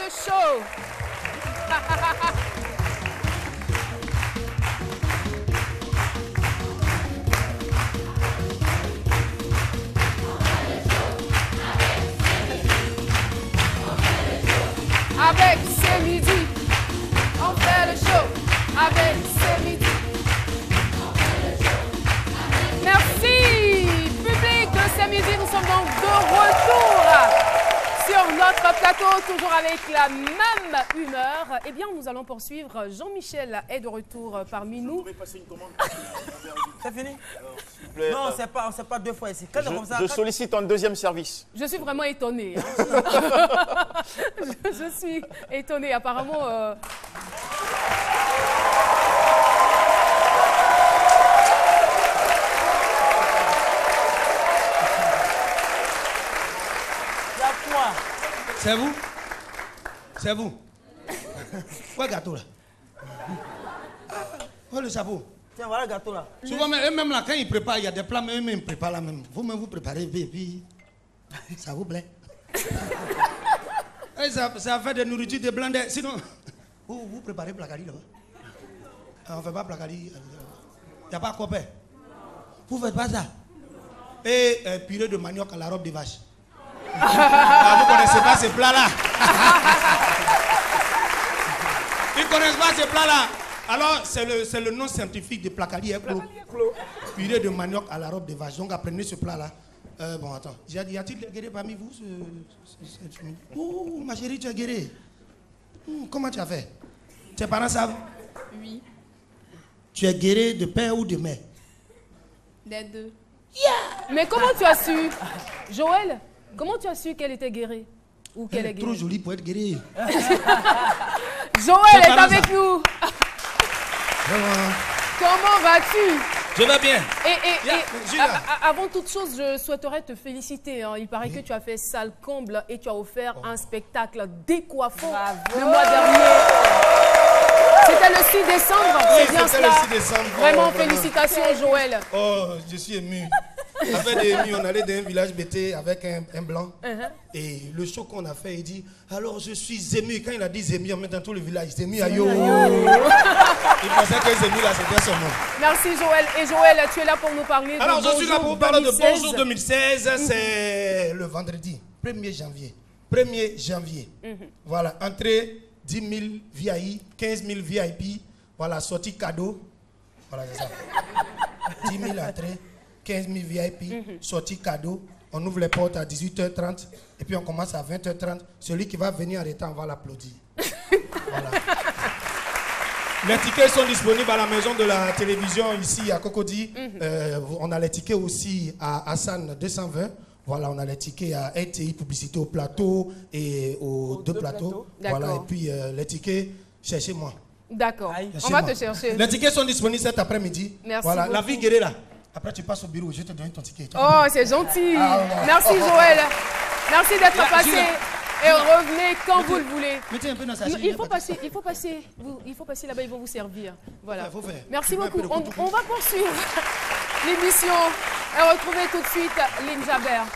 le show. Avec C'est Midi, on fait le show. Avec C'est Midi. Merci, public de C'est Midi. Nous sommes donc de retour sur notre plateau, toujours avec la même humeur. Eh bien, nous allons poursuivre. Jean-Michel est de retour parmi nous. Vous pouvez passer une commande. C'est fini? Non, c'est pas deux fois ici. Je sollicite un deuxième service. Je suis vraiment étonnée. Hein. je suis étonnée. Apparemment... C'est vous? C'est vous? Où est le gâteau là? Où est le chapeau? Tiens, voilà le gâteau là. Souvent, eux-mêmes là, quand ils préparent, il y a des plats, mais eux-mêmes préparent là même. Vous-même vous préparez, et puis ça vous plaît? Et ça fait des nourritures de blanc. Sinon, vous préparez placali là-bas? On ne fait pas placali. Il n'y a pas copain. Vous ne faites pas ça? Et purée de manioc à la robe de vache. Ah, vous ne connaissez pas ces plats-là. Ils ne connaissent pas ces plats-là. Alors, c'est le nom scientifique de placali clos. Purée de manioc à la robe de vache. Donc, apprenez ce plat-là. Bon, attends. Y a-t-il des guéris parmi vous? Oh, ma chérie, tu es guérie. Comment tu as fait? Tes parents savent? Oui. Tu es guérie de père ou de mère? Des deux. Yeah! Mais comment tu as su? Joël, comment tu as su qu'elle était guérie? Ou qu'elle est guérie? Trop jolie pour être guérie. Joël est avec nous. Vraiment. Comment vas-tu? Je vais bien. Avant toute chose, je souhaiterais te féliciter. Hein. Il paraît que tu as fait salle comble et tu as offert un spectacle décoiffant le mois dernier. C'était le 6 décembre, c'est bien cela. Le 6 décembre. Vraiment, félicitations Joël. Oh, je suis ému. Avec des émus, on allait dans un village bêté avec un blanc. Et le show qu'on a fait, il dit, alors je suis ému. Quand il a dit ému, en même temps tout le village, ému à yo. Il pensait que ému là, c'était son nom. Merci Joël. Et Joël, tu es là pour nous parler alors, de je suis là pour vous parler de Bonjour 2016. Mhm. C'est le vendredi, 1er janvier. 1er janvier. Voilà, entrée 10 000 VIP, 15 000 VIP. Voilà, sortie cadeau. Voilà, c'est ça. 10 000 entrées. 15 000 VIP, sortie cadeau. On ouvre les portes à 18h30 et puis on commence à 20h30. Celui qui va venir en retard, on va l'applaudir. Voilà. Les tickets sont disponibles à la maison de la télévision ici à Cocody. On a les tickets aussi à Hassan 220. Voilà, on a les tickets à RTI Publicité au plateau et aux deux plateaux. Voilà, et puis les tickets, cherchez-moi. D'accord, on va te chercher. Les tickets sont disponibles cet après-midi. Merci voilà, beaucoup. la vie guérie là. Après, tu passes au bureau, je te donne ton ticket. Oh, c'est gentil. Merci Joël. Merci d'être passé. Et revenez quand vous le voulez. Mettez un peu dans sa chaise. Il faut passer là-bas, ils vont vous servir. Voilà. Faut faire. Merci beaucoup. On va poursuivre l'émission et retrouver tout de suite Lynn Jabert.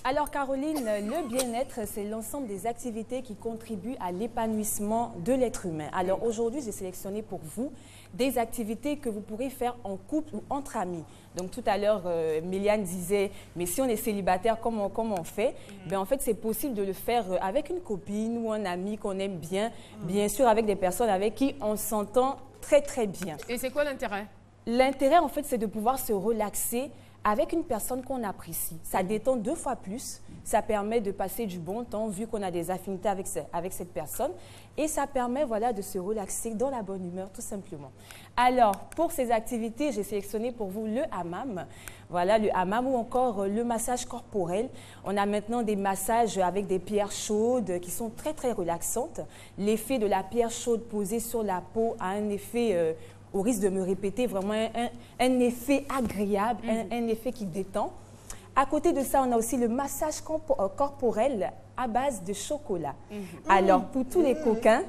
Alors Caroline, le bien-être, c'est l'ensemble des activités qui contribuent à l'épanouissement de l'être humain. Alors aujourd'hui, j'ai sélectionné pour vous des activités que vous pourrez faire en couple ou entre amis. Donc tout à l'heure, Méliane disait, mais si on est célibataire, comment on fait? Ben, en fait, c'est possible de le faire avec une copine ou un ami qu'on aime bien, bien sûr avec des personnes avec qui on s'entend très très bien. Et c'est quoi l'intérêt? L'intérêt, en fait, c'est de pouvoir se relaxer avec une personne qu'on apprécie. Ça détend 2 fois plus, ça permet de passer du bon temps vu qu'on a des affinités avec cette personne et ça permet voilà, de se relaxer dans la bonne humeur tout simplement. Alors, pour ces activités, j'ai sélectionné pour vous le hammam. Voilà, le hammam ou encore le massage corporel. On a maintenant des massages avec des pierres chaudes qui sont très très relaxantes. L'effet de la pierre chaude posée sur la peau a un effet... au risque de me répéter, vraiment un effet agréable, un effet qui détend. À côté de ça, on a aussi le massage corporel à base de chocolat. Alors, pour tous les coquins,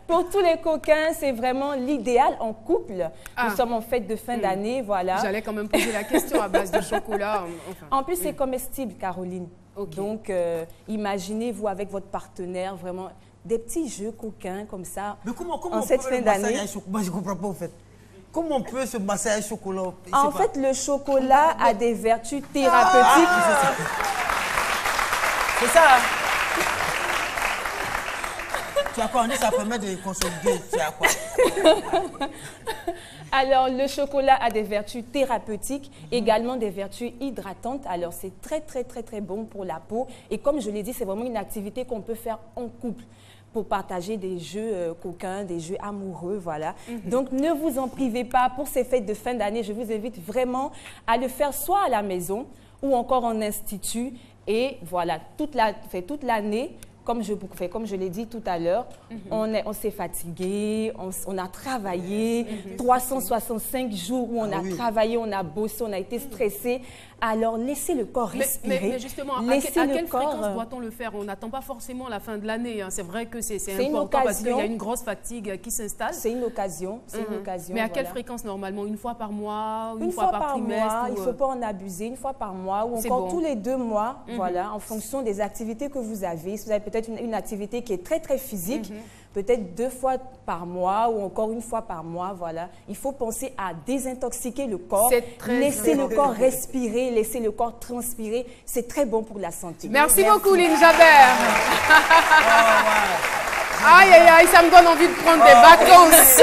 pour tous les coquins, c'est vraiment l'idéal en couple. Nous sommes en fête de fin d'année, voilà. J'allais quand même poser la question à base de chocolat. En plus, c'est comestible, Caroline. Okay. Donc, imaginez-vous avec votre partenaire, vraiment, des petits jeux coquins comme ça. Mais comment en cette fin d'année. Moi, je ne comprends pas, en fait. Comment on peut se masser avec chocolat? En fait, le chocolat a des vertus thérapeutiques. C'est ça. Tu as quoi? On dit ça permet de consolider. Tu as quoi? Alors, le chocolat a des vertus thérapeutiques, également des vertus hydratantes. Alors, c'est très, très, très, très bon pour la peau. Et comme je l'ai dit, c'est vraiment une activité qu'on peut faire en couple pour partager des jeux coquins, des jeux amoureux, voilà. Donc, ne vous en privez pas pour ces fêtes de fin d'année. Je vous invite vraiment à le faire soit à la maison ou encore en institut. Et voilà, toute l'année, comme je l'ai dit tout à l'heure, on s'est fatigué, on a travaillé, 365 jours où on a travaillé, on a bossé, on a été stressé. Alors, laissez le corps respirer. Mais justement, à quelle fréquence doit-on le faire? On n'attend pas forcément la fin de l'année. Hein. C'est vrai que c'est important parce qu'il y a une grosse fatigue qui s'installe. C'est une occasion. Mais à quelle fréquence normalement? Une fois par mois? Une fois par trimestre? Mois, il ne faut pas en abuser. Une fois par mois ou encore tous les 2 mois, voilà, en fonction des activités que vous avez. Si vous avez peut-être une activité qui est très, très physique, peut-être 2 fois par mois ou encore 1 fois par mois, voilà. Il faut penser à désintoxiquer le corps, laisser le corps respirer, laisser le corps transpirer. C'est très bon pour la santé. Merci beaucoup, Lynn Jabert. Aïe, aïe, aïe, ça me donne envie de prendre des vacances.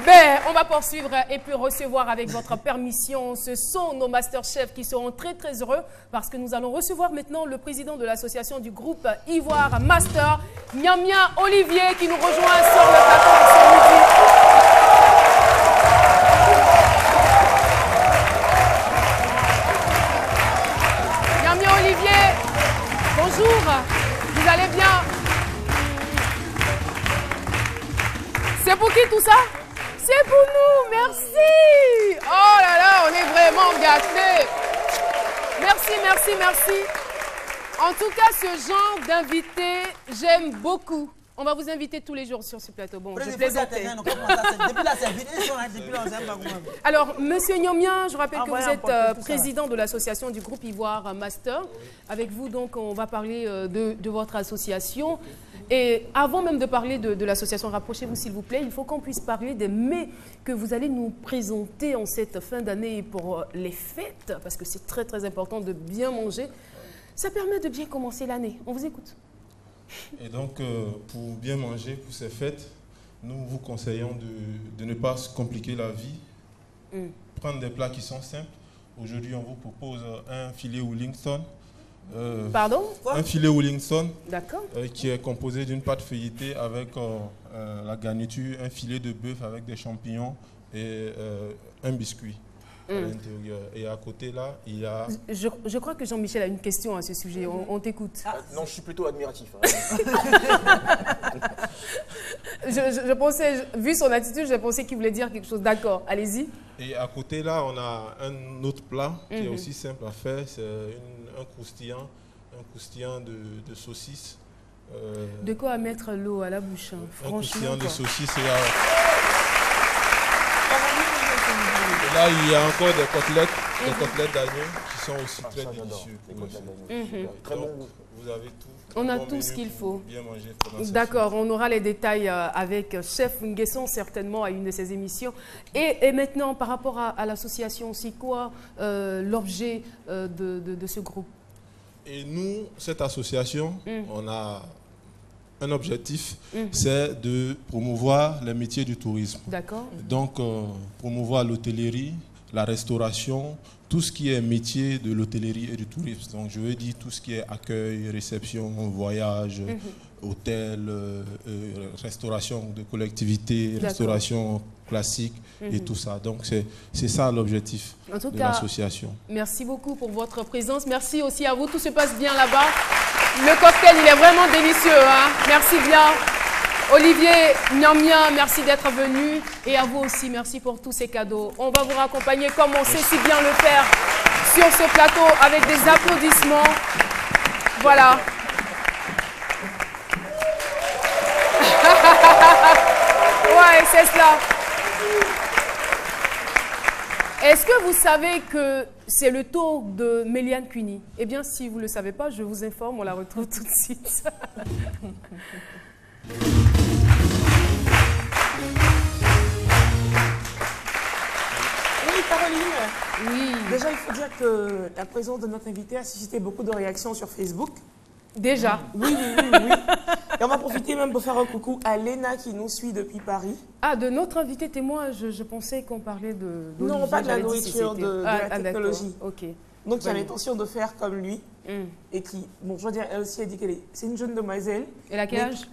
Ben, on va poursuivre et puis recevoir avec votre permission. Ce sont nos masterchefs qui seront très, très heureux parce que nous allons recevoir maintenant le président de l'association du groupe Ivoire Master, Nyamia Olivier, qui nous rejoint sur le plateau de ce midi. Nyamia Olivier, bonjour, vous allez bien? C'est pour qui tout ça? C'est pour nous, merci. Oh là là, on est vraiment gâtés. Merci, merci, merci. En tout cas, ce genre d'invité, j'aime beaucoup. On va vous inviter tous les jours sur ce plateau. Bon, je plaisantais. Alors, monsieur Nyamia, je rappelle que vous êtes président de l'association du groupe Ivoire Master. Avec vous, donc, on va parler de votre association. Et avant même de parler de l'association, rapprochez-vous s'il vous plaît, il faut qu'on puisse parler des mets que vous allez nous présenter en cette fin d'année pour les fêtes, parce que c'est très très important de bien manger. Ça permet de bien commencer l'année. On vous écoute. Et donc, pour bien manger pour ces fêtes, nous vous conseillons de ne pas se compliquer la vie, prendre des plats qui sont simples. Aujourd'hui, on vous propose un filet Wellington. Pardon? Un filet Wellington qui est composé d'une pâte feuilletée avec la garniture, un filet de bœuf avec des champignons et un biscuit à l'intérieur. Et à côté là, il y a... Je crois que Jean-Michel a une question à ce sujet. On t'écoute. Non, je suis plutôt admiratif. Je pensais, vu son attitude, j'ai pensé qu'il voulait dire quelque chose. D'accord, allez-y. Et à côté là, on a un autre plat qui est aussi simple à faire. C'est un croustillant de saucisse. De quoi mettre l'eau à la bouche, hein, franchement. Un croustillant de saucisse. Et là, il y a encore des côtelettes d'agneau qui sont aussi très délicieux. Très bon. Vous avez tout. On a tout ce qu'il faut. Bien manger. D'accord, on aura les détails avec Chef Nguesson, certainement, à une de ses émissions. Et maintenant, par rapport à l'association, c'est quoi l'objet de ce groupe? Et nous, cette association, on a un objectif, c'est de promouvoir les métiers du tourisme. D'accord. Donc, promouvoir l'hôtellerie, la restauration, tout ce qui est métier de l'hôtellerie et du tourisme. Donc, je veux dire tout ce qui est accueil, réception, voyage, hôtel, restauration de collectivité, restauration classique et tout ça. Donc, c'est ça l'objectif de l'association. Merci beaucoup pour votre présence. Merci aussi à vous. Tout se passe bien là-bas. Le cocktail, il est vraiment délicieux. Hein? Merci bien. Olivier Niamia, merci d'être venu. Et à vous aussi, merci pour tous ces cadeaux. On va vous raccompagner comme on sait si bien le faire sur ce plateau avec des applaudissements. Voilà. Ouais, c'est cela. Est-ce que vous savez que c'est le tour de Méliane Cuny? Eh bien, si vous ne le savez pas, je vous informe, on la retrouve tout de suite. Oui, Caroline. Oui. Déjà, il faut dire que la présence de notre invité a suscité beaucoup de réactions sur Facebook. Déjà. Oui. Et on va profiter même pour faire un coucou à Léna qui nous suit depuis Paris. Ah, de notre invité témoin, je pensais qu'on parlait de... Non, pas de la nourriture, de la technologie. Ok. Donc, il a l'intention de faire comme lui. Et qui, bon, je veux dire, elle aussi a dit qu'elle est... C'est une jeune demoiselle. Elle a quel âge?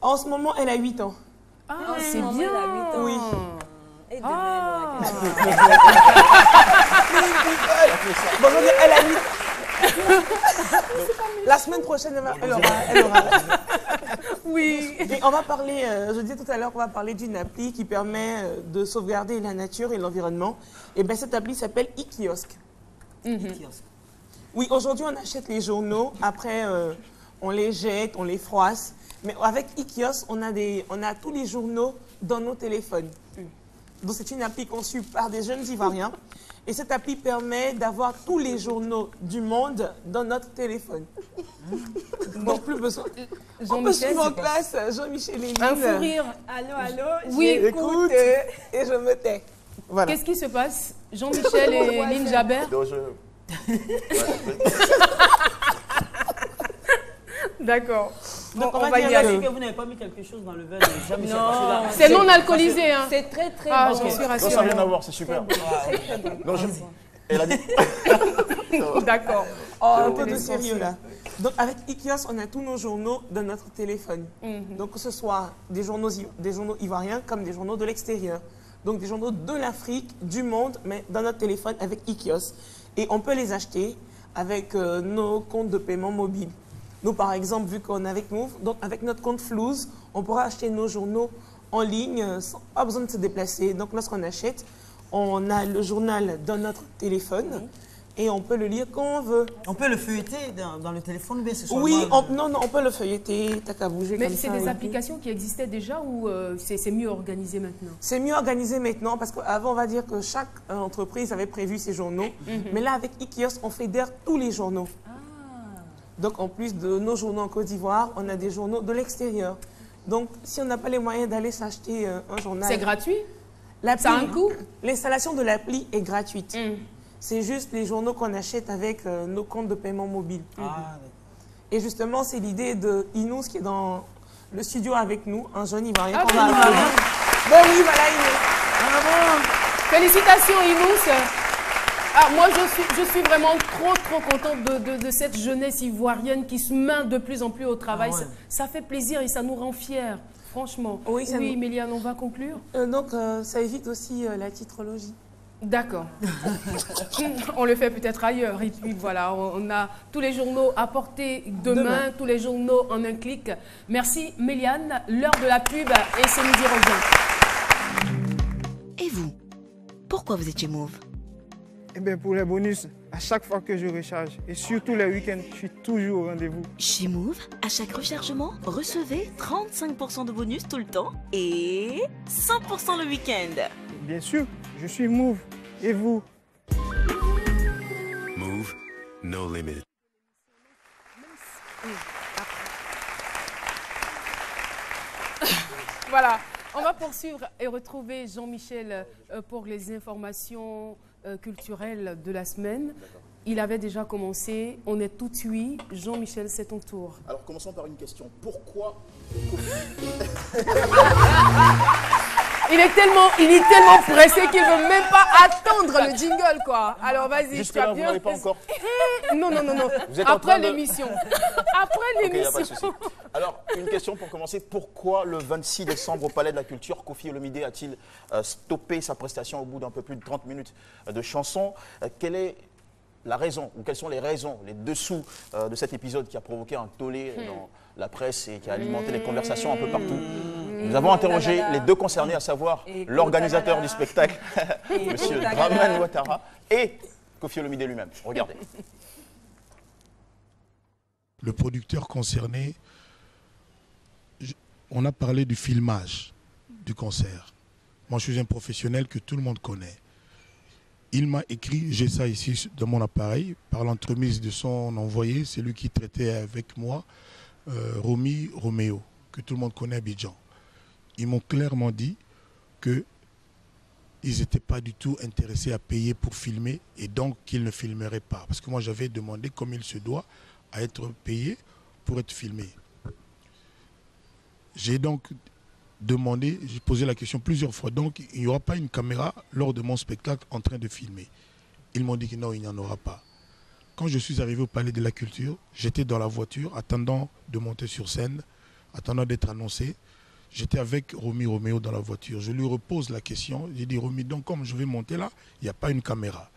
En ce moment, elle a 8 ans. Ah, c'est bien. Elle a 8 ans. Oui. Et demain, Bon, je veux dire, elle a 8 La semaine prochaine, elle aura. Oui. Et on va parler, je disais tout à l'heure qu'on va parler d'une appli qui permet de sauvegarder la nature et l'environnement. Et bien cette appli s'appelle e-kiosque. Oui, aujourd'hui on achète les journaux, après on les jette, on les froisse. Mais avec e-kiosque, on a tous les journaux dans nos téléphones. Donc c'est une appli conçue par des jeunes Ivoiriens. Et cette appli permet d'avoir tous les journaux du monde dans notre téléphone. Donc plus besoin. On peut suivre en classe Jean-Michel et Lynn. Un fou rire. Allô, Oui, Écoute et je me tais. Voilà. Qu'est-ce qui se passe? Jean-Michel et Lynn Jabert? D'accord. Donc on va y aller. Que vous n'avez pas mis quelque chose dans le verre de Jean-Michel. C'est non alcoolisé. Hein. C'est très bon. bon. Je suis rassurée. Non, ça n'a rien à voir, c'est super. Non, elle a dit. D'accord. Un peu de sérieux là. Donc avec e-kiosque, on a tous nos journaux dans notre téléphone. Donc que ce soit des journaux ivoiriens comme des journaux de l'extérieur. Donc des journaux de l'Afrique, du monde, mais dans notre téléphone avec e-kiosque. Et on peut les acheter avec nos comptes de paiement mobile. Nous, par exemple, vu qu'on est avec Move, donc avec notre compte Flouze, on pourra acheter nos journaux en ligne, sans pas besoin de se déplacer. Donc lorsqu'on achète, on a le journal dans notre téléphone et on peut le lire quand on veut. On peut le feuilleter dans le téléphone ou bien c'est seulement... Oui, non, on peut le feuilleter, t'as qu'à bouger comme ça. Mais c'est des applications qui existaient déjà ou c'est mieux organisé maintenant? C'est mieux organisé maintenant parce qu'avant, on va dire que chaque entreprise avait prévu ses journaux. Mais là, avec e-kiosque, on fédère tous les journaux. Donc, en plus de nos journaux en Côte d'Ivoire, on a des journaux de l'extérieur. Donc, si on n'a pas les moyens d'aller s'acheter un journal... C'est gratuit? Ça a un coût? L'installation de l'appli est gratuite. C'est juste les journaux qu'on achète avec nos comptes de paiement mobile. Et justement, c'est l'idée de Inous qui est dans le studio avec nous, un jeune Ivoirien. Ben oui, voilà Inous. Félicitations Inous. Ah, moi, je suis vraiment trop contente de cette jeunesse ivoirienne qui se met de plus en plus au travail. Ça fait plaisir et ça nous rend fiers, franchement. Oui, Méliane, on va conclure. Donc, ça évite aussi la titrologie. D'accord. On le fait peut-être ailleurs. Et puis voilà, on a tous les journaux à portée de main, tous les journaux en un clic. Merci Méliane. L'heure de la pub et c'est midi revient. Et vous, pourquoi vous étiez Move? Eh bien, pour les bonus, à chaque fois que je recharge, et surtout les week-ends, je suis toujours au rendez-vous. Chez Move, à chaque rechargement, recevez 35% de bonus tout le temps et 100% le week-end. Bien sûr, je suis Move. Et vous? Move, no limit. Voilà, on va poursuivre et retrouver Jean-Michel pour les informations culturelles de la semaine. Il avait déjà commencé, on est tout de suite. Jean-Michel, c'est ton tour. Alors, commençons par une question. Pourquoi Il est tellement pressé qu'il ne veut même pas attendre le jingle, quoi. Alors, vas-y. Jusque-là, vous n'avez pas encore... Non. Vous êtes après l'émission. Après l'émission. Okay, pas de souci. Alors, une question pour commencer. Pourquoi le 26 décembre au Palais de la Culture, Koffi Olomidé a-t-il stoppé sa prestation au bout d'un peu plus de 30 minutes de chanson? Quelle est la raison, ou quelles sont les raisons, les dessous de cet épisode qui a provoqué un tollé dans la presse et qui a alimenté les conversations un peu partout. Nous avons interrogé les deux concernés, à savoir l'organisateur du spectacle, M. Dramane Ouattara, et Koffi Olomidé lui-même. Regardez. Le producteur concerné, on a parlé du filmage du concert. Moi, je suis un professionnel que tout le monde connaît. Il m'a écrit, j'ai ça ici dans mon appareil, par l'entremise de son envoyé, c'est lui qui traitait avec moi, Romy Roméo, que tout le monde connaît à Abidjan. Ils m'ont clairement dit qu'ils n'étaient pas du tout intéressés à payer pour filmer et donc qu'ils ne filmeraient pas. Parce que moi, j'avais demandé, comme il se doit, à être payé pour être filmé. J'ai donc demandé, j'ai posé la question plusieurs fois, donc il n'y aura pas une caméra lors de mon spectacle en train de filmer. Ils m'ont dit que non, il n'y en aura pas. Quand je suis arrivé au Palais de la Culture, j'étais dans la voiture, attendant de monter sur scène, attendant d'être annoncé. J'étais avec Romy Roméo dans la voiture. Je lui repose la question. J'ai dit, Romy, donc comme je vais monter là, il n'y a pas une caméra.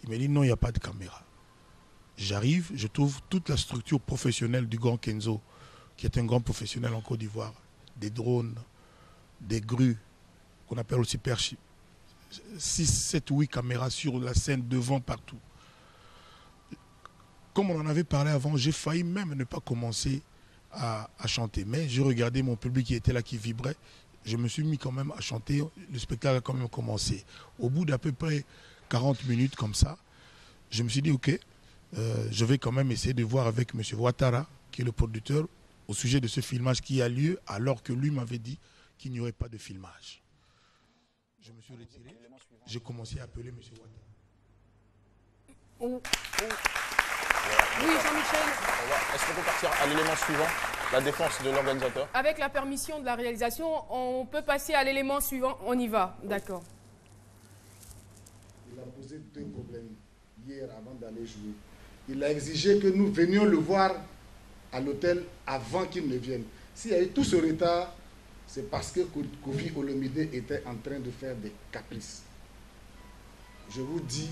Il m'a dit, non, il n'y a pas de caméra. J'arrive, je trouve toute la structure professionnelle du grand Kenzo, qui est un grand professionnel en Côte d'Ivoire. Des drones, des grues, qu'on appelle aussi perchi. 6, 7, 8 caméras sur la scène, devant, partout. Comme on en avait parlé avant, j'ai failli même ne pas commencer à chanter. Mais j'ai regardé mon public qui était là, qui vibrait. Je me suis mis quand même à chanter. Le spectacle a quand même commencé. Au bout d'à peu près 40 minutes comme ça, je me suis dit, ok, je vais quand même essayer de voir avec M. Ouattara, qui est le producteur, au sujet de ce filmage qui a lieu, alors que lui m'avait dit qu'il n'y aurait pas de filmage. Je me suis retiré. J'ai commencé à appeler M. Ouattara. Oui, Jean-Michel. Est-ce qu'on peut partir à l'élément suivant, la défense de l'organisateur? Avec la permission de la réalisation, on peut passer à l'élément suivant. On y va, d'accord. Il a posé 2 problèmes hier avant d'aller jouer. Il a exigé que nous venions le voir à l'hôtel avant qu'il ne vienne. S'il y a eu tout ce retard, c'est parce que Koffi Olomidé était en train de faire des caprices. Je vous dis,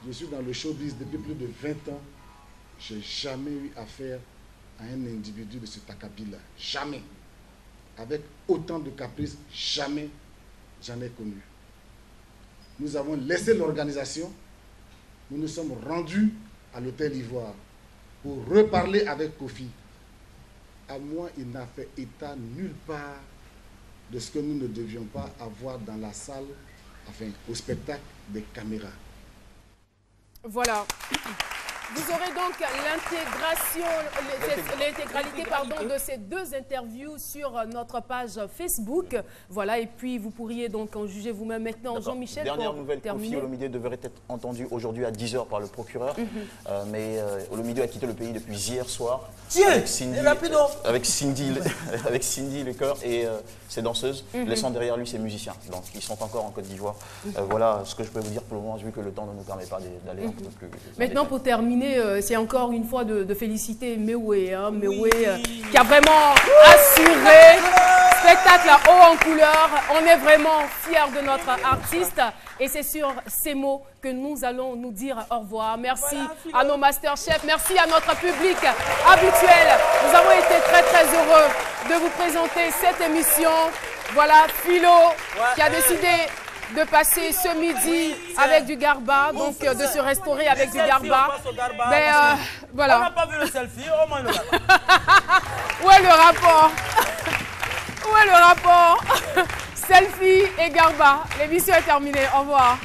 je suis dans le showbiz depuis plus de 20 ans. Je n'ai jamais eu affaire à un individu de cet acabit-là. Jamais. Avec autant de caprices, jamais j'en ai connu. Nous avons laissé l'organisation. Nous nous sommes rendus à l'hôtel Ivoire pour reparler avec Koffi. À moi, il n'a fait état nulle part de ce que nous ne devions pas avoir dans la salle, enfin au spectacle, des caméras. Voilà. Vous aurez donc l'intégralité de ces 2 interviews sur notre page Facebook. Voilà, et puis vous pourriez donc en juger vous-même maintenant. Jean-Michel, dernière nouvelle, Koffi Olomidé devrait être entendu aujourd'hui à 10 h par le procureur. Mais Olomidé a quitté le pays depuis hier soir. Avec Cindy Lecoeur et ses danseuses, laissant derrière lui ses musiciens. Donc ils sont encore en Côte d'Ivoire. Voilà ce que je peux vous dire pour le moment, vu que le temps ne nous permet pas d'aller un peu plus. Maintenant, pour terminer, c'est encore une fois de féliciter Mewé, qui a vraiment assuré spectacle haut en couleur. On est vraiment fiers de notre artiste et c'est sur ces mots que nous allons nous dire au revoir. Merci à nos masterchefs, merci à notre public habituel. Nous avons été très très heureux de vous présenter cette émission. Voilà Philo qui a décidé de passer ce midi avec du garba, donc de se restaurer avec du garba. Mais voilà. On n'a pas vu le selfie, au moins le garba. Où est le rapport? Où est le rapport? Selfie et garba. L'émission est terminée. Au revoir.